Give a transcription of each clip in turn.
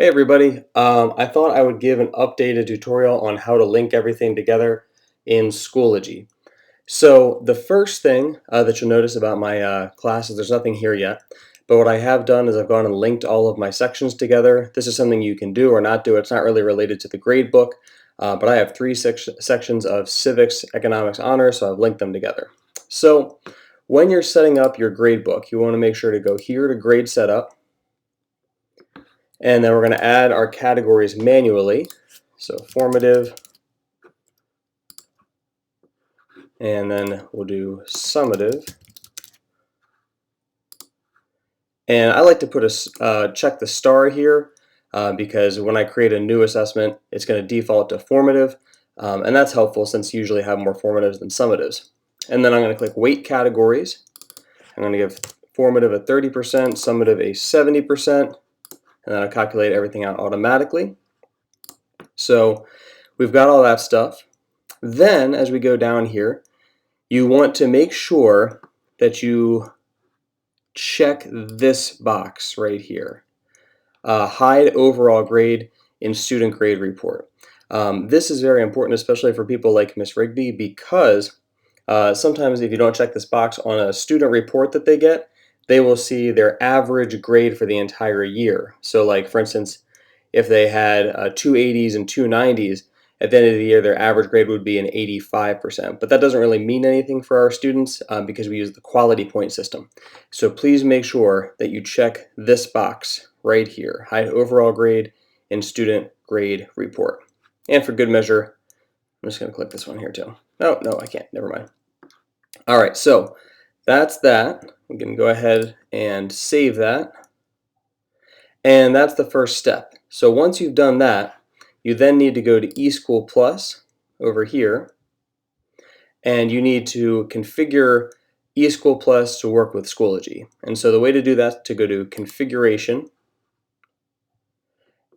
Hey everybody, I thought I would give an updated tutorial on how to link everything together in Schoology. So the first thing that you'll notice about my class is there's nothing here yet, but what I have done is I've gone and linked all of my sections together. This is something you can do or not do. It's not really related to the grade book, but I have three sections of civics, economics, honors, so I've linked them together. So when you're setting up your grade book, you want to make sure to go here to grade setup, and then we're going to add our categories manually. So formative, and then we'll do summative. And I like to put a check the star here because when I create a new assessment, it's going to default to formative, and that's helpful since you usually have more formatives than summatives. And then I'm going to click weight categories. I'm going to give formative a 30%, summative a 70%, and then I'll calculate everything out automatically. So we've got all that stuff. Then as we go down here, you want to make sure that you check this box right here. Hide overall grade in student grade report. This is very important, especially for people like Miss Rigby, because sometimes if you don't check this box on a student report that they get, they will see their average grade for the entire year. So like, for instance, if they had two 80s and two 90s, at the end of the year, their average grade would be an 85%. But that doesn't really mean anything for our students because we use the quality point system. So please make sure that you check this box right here, hide overall grade in student grade report. And for good measure, I'm just going to click this one here too. Oh, no, I can't. Never mind. All right, so that's that. I'm going to go ahead and save that. And that's the first step. So once you've done that, you then need to go to eSchool Plus over here, and you need to configure eSchool Plus to work with Schoology. And so the way to do that is to go to Configuration.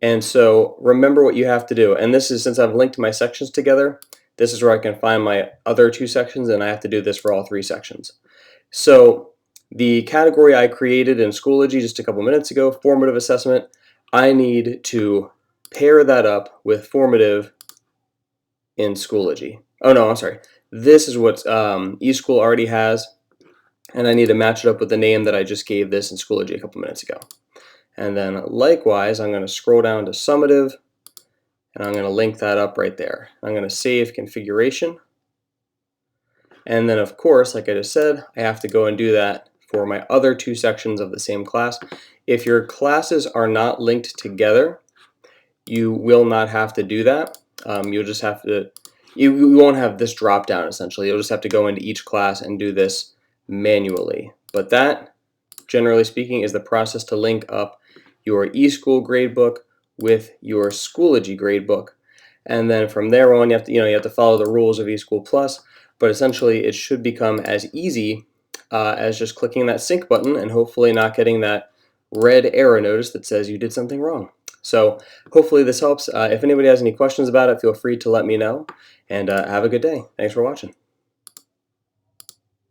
And so remember what you have to do. And this is, since I've linked my sections together, this is where I can find my other two sections, and I have to do this for all three sections. So the category I created in Schoology just a couple minutes ago, formative assessment, I need to pair that up with formative in Schoology. Oh no, I'm sorry. This is what eSchool already has, and I need to match it up with the name that I just gave this in Schoology a couple minutes ago. And then likewise, I'm going to scroll down to summative, and I'm going to link that up right there. I'm going to save configuration. And then of course, like I just said, I have to go and do that for my other two sections of the same class. If your classes are not linked together, you will not have to do that. You'll just have to, you won't have this drop down essentially. You'll just have to go into each class and do this manually. But that, generally speaking, is the process to link up your eSchool gradebook with your Schoology gradebook. And then from there on, you have to follow the rules of eSchool Plus. But essentially, it should become as easy as just clicking that sync button and hopefully not getting that red error notice that says you did something wrong. So hopefully this helps. If anybody has any questions about it, feel free to let me know. And have a good day. Thanks for watching.